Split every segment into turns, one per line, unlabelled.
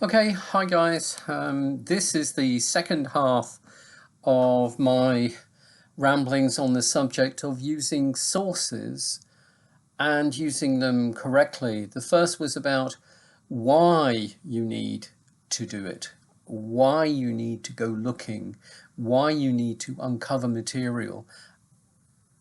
Okay, hi guys. This is the second half of my ramblings on the subject of using sources and using them correctly. The first was about why you need to do it, why you need to go looking, why you need to uncover material,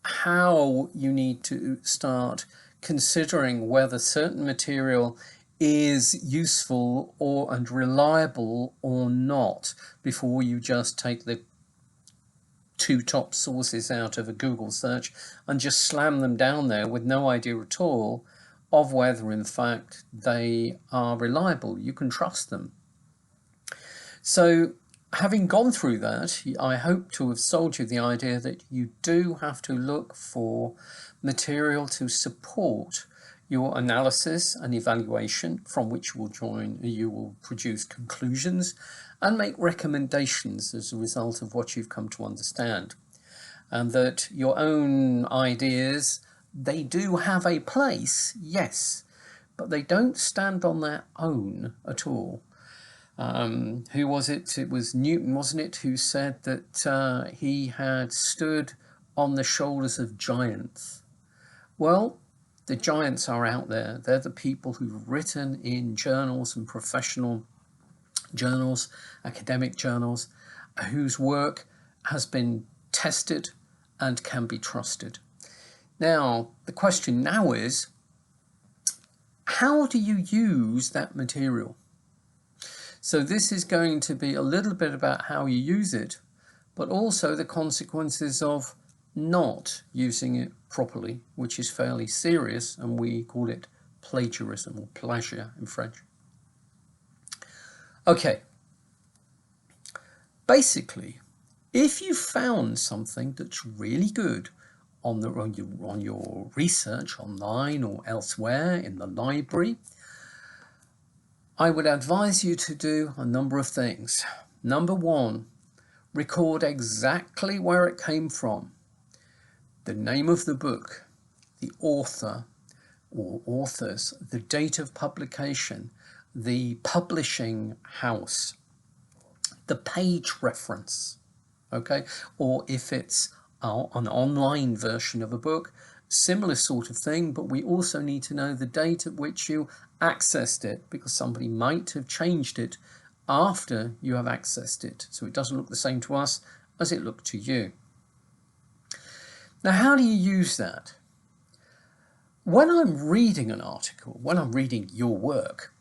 how you need to start considering whether certain material is useful and reliable or not before you just take the two top sources out of a Google search and just slam them down there with no idea at all of whether in fact they are reliable. You can trust them. So having gone through that, I hope to have sold you the idea that you do have to look for material to support your analysis and evaluation, from which you will produce conclusions and make recommendations as a result of what you've come to understand. And that your own ideas, they do have a place, yes, but they don't stand on their own at all. Who was it? It was Newton, wasn't it, who said that he had stood on the shoulders of giants. Well, the giants are out there. They're the people who've written in journals and professional journals, academic journals, whose work has been tested and can be trusted. Now, the question now is, how do you use that material? So this is going to be a little bit about how you use it, but also the consequences of not using it properly, which is fairly serious, and we call it plagiarism or plagiat in French. Okay. Basically, if you found something that's really good on your research online or elsewhere in the library, I would advise you to do a number of things. Number one, record exactly where it came from, the name of the book, the author or authors, the date of publication, the publishing house, the page reference, okay? Or if it's an online version of a book, similar sort of thing, but we also need to know the date at which you accessed it, because somebody might have changed it after you have accessed it, so it doesn't look the same to us as it looked to you. Now, how do you use that? When I'm reading an article, when I'm reading your work,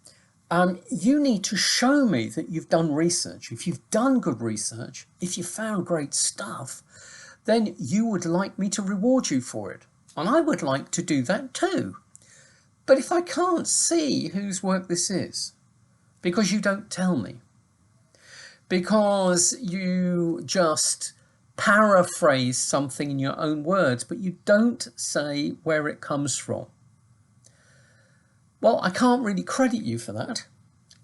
you need to show me that you've done research. If you've done good research, if you found great stuff, then you would like me to reward you for it. And I would like to do that too. But if I can't see whose work this is, because you don't tell me, because you just paraphrase something in your own words, but you don't say where it comes from, well, I can't really credit you for that.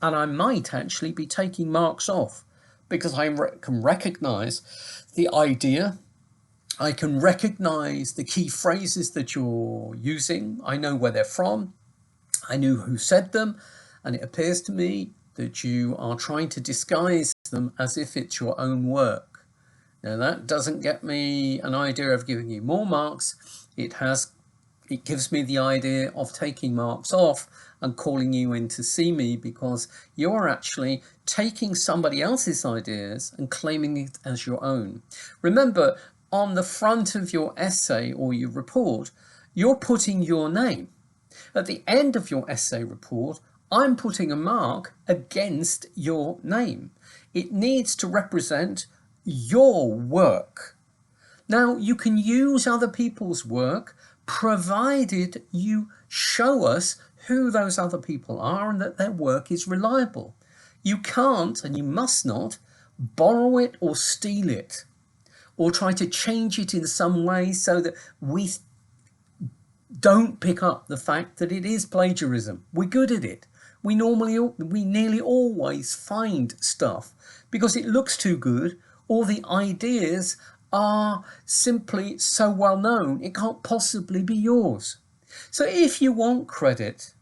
And I might actually be taking marks off, because I can recognize the idea. I can recognize the key phrases that you're using. I know where they're from. I know who said them. And it appears to me that you are trying to disguise them as if it's your own work. Now, that doesn't get me an idea of giving you more marks. It gives me the idea of taking marks off and calling you in to see me, because you're actually taking somebody else's ideas and claiming it as your own. Remember, on the front of your essay or your report, you're putting your name. At the end of your essay report, I'm putting a mark against your name. It needs to represent your work. Now, you can use other people's work, provided you show us who those other people are and that their work is reliable. You can't, and you must not, borrow it or steal it, or try to change it in some way so that we don't pick up the fact that it is plagiarism. We're good at it. We nearly always find stuff because it looks too good, or the ideas are simply so well known it can't possibly be yours. So if you want credit,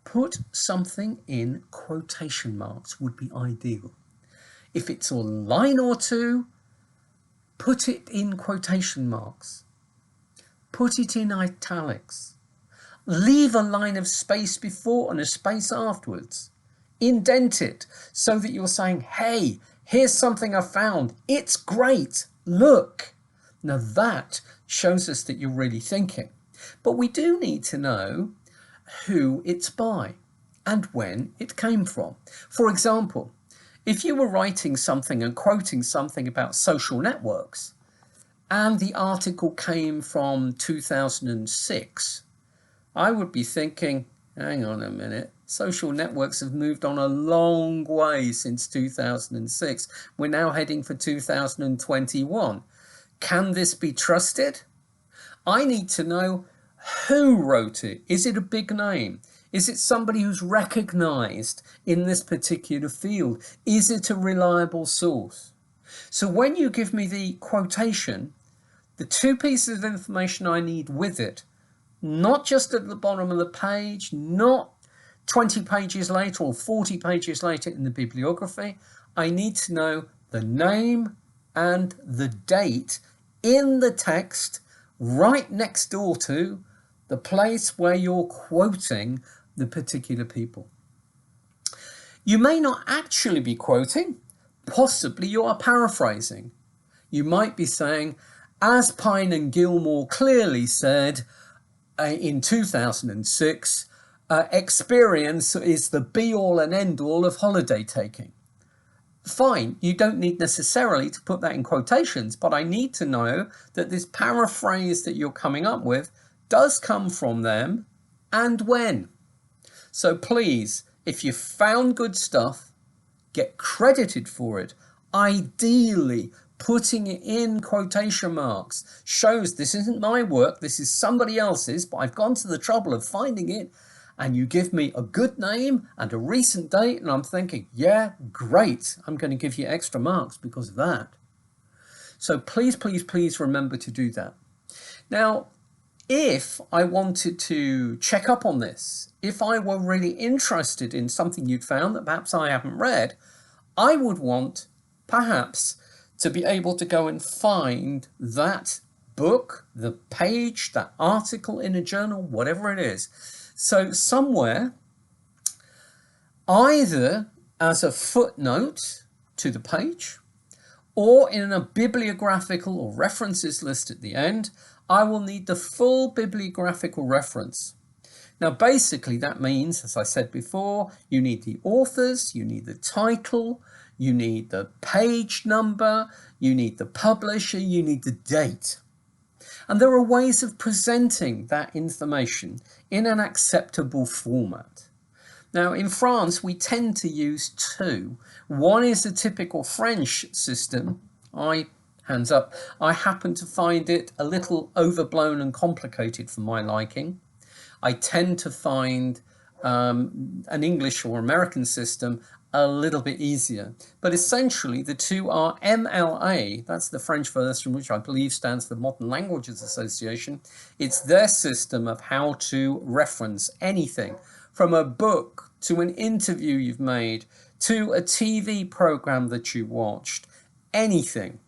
put something in quotation marks would be ideal. If it's a line or two, put it in quotation marks. Put it in italics. Leave a line of space before and a space afterwards. Indent it so that you're saying, hey, here's something I found. It's great. Look. Now that shows us that you're really thinking. But we do need to know who it's by and when it came from. For example, if you were writing something and quoting something about social networks and the article came from 2006, I would be thinking, hang on a minute, social networks have moved on a long way since 2006. We're now heading for 2021. Can this be trusted? I need to know who wrote it. Is it a big name? Is it somebody who's recognized in this particular field? Is it a reliable source? So when you give me the quotation, the two pieces of information I need with it, not just at the bottom of the page, not 20 pages later or 40 pages later in the bibliography, I need to know the name and the date in the text right next door to the place where you're quoting the particular people. You may not actually be quoting, possibly you are paraphrasing. You might be saying, as Pine and Gilmore clearly said in 2006, experience is the be-all and end-all of holiday taking. Fine, you don't need necessarily to put that in quotations, but I need to know that this paraphrase that you're coming up with does come from them and when. So please, if you found good stuff, get credited for it. Ideally, putting it in quotation marks shows this isn't my work, this is somebody else's, but I've gone to the trouble of finding it, and you give me a good name and a recent date, and I'm thinking, yeah, great, I'm going to give you extra marks because of that. So please, please, please remember to do that. Now, if I wanted to check up on this, if I were really interested in something you'd found that perhaps I haven't read, I would want perhaps to be able to go and find that book, the page, that article in a journal, whatever it is. So somewhere, either as a footnote to the page or in a bibliographical or references list at the end, I will need the full bibliographical reference. Now, basically, that means, as I said before, you need the authors, you need the title, you need the page number, you need the publisher, you need the date. And there are ways of presenting that information in an acceptable format. Now, in France, we tend to use two. One is a typical French system. Hands up, I happen to find it a little overblown and complicated for my liking. I tend to find an English or American system a little bit easier. But essentially, the two are MLA, that's the French version, which I believe stands for Modern Languages Association. It's their system of how to reference anything, from a book to an interview you've made, to a TV program that you watched, anything.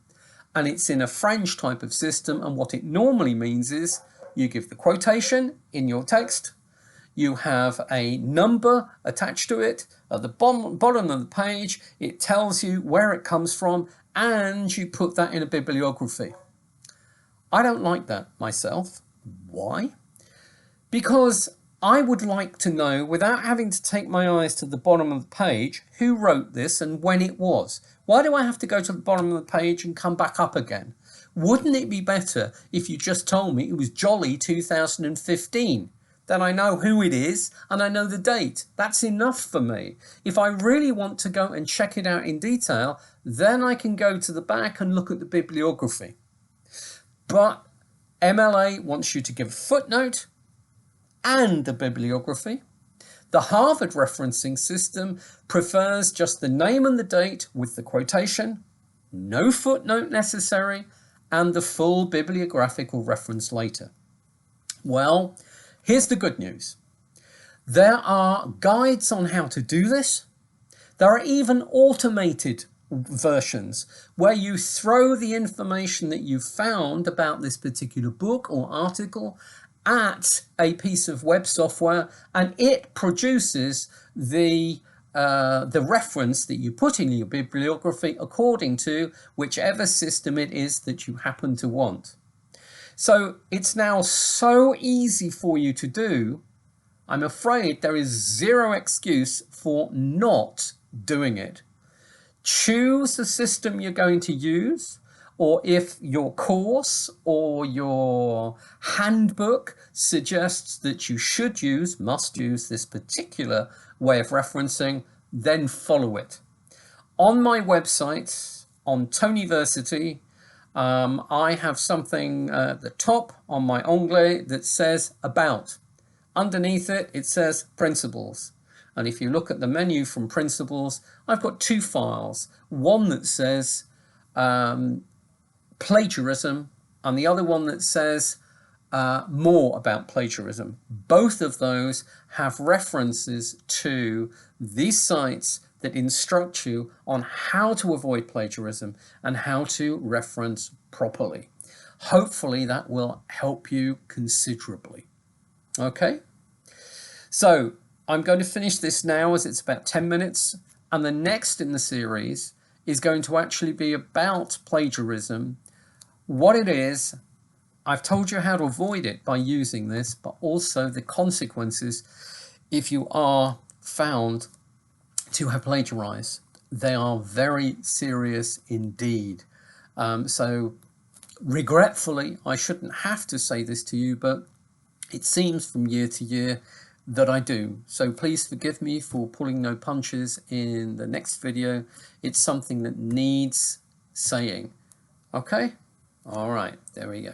And it's in a French type of system, and what it normally means is you give the quotation in your text, you have a number attached to it, at the bottom of the page it tells you where it comes from, and you put that in a bibliography. I don't like that myself. Why? Because I would like to know, without having to take my eyes to the bottom of the page, who wrote this and when it was. Why do I have to go to the bottom of the page and come back up again? Wouldn't it be better if you just told me it was Jolly 2015? Then I know who it is and I know the date. That's enough for me. If I really want to go and check it out in detail, then I can go to the back and look at the bibliography. But MLA wants you to give a footnote and the bibliography. The Harvard referencing system prefers just the name and the date with the quotation, no footnote necessary, and the full bibliographical reference later. Well, here's the good news. There are guides on how to do this. There are even automated versions where you throw the information that you found about this particular book or article at a piece of web software, and it produces the reference that you put in your bibliography according to whichever system it is that you happen to want. So it's now so easy for you to do. I'm afraid there is zero excuse for not doing it. Choose the system you're going to use, or if your course or your handbook suggests that you must use this particular way of referencing, then follow it. On my website, on Tonyversity, I have something at the top on my onglet that says About. Underneath it, it says Principles. And if you look at the menu from Principles, I've got two files. One that says plagiarism, and the other one that says more about plagiarism. Both of those have references to these sites that instruct you on how to avoid plagiarism and how to reference properly. Hopefully that will help you considerably. Okay, so I'm going to finish this now as it's about 10 minutes, and the next in the series is going to actually be about plagiarism, what it is. I've told you how to avoid it by using this, but also the consequences if you are found to have plagiarized. They are very serious indeed. So regretfully, I shouldn't have to say this to you, but it seems from year to year that I do. So please forgive me for pulling no punches in the next video. It's something that needs saying. Okay? All right, there we go.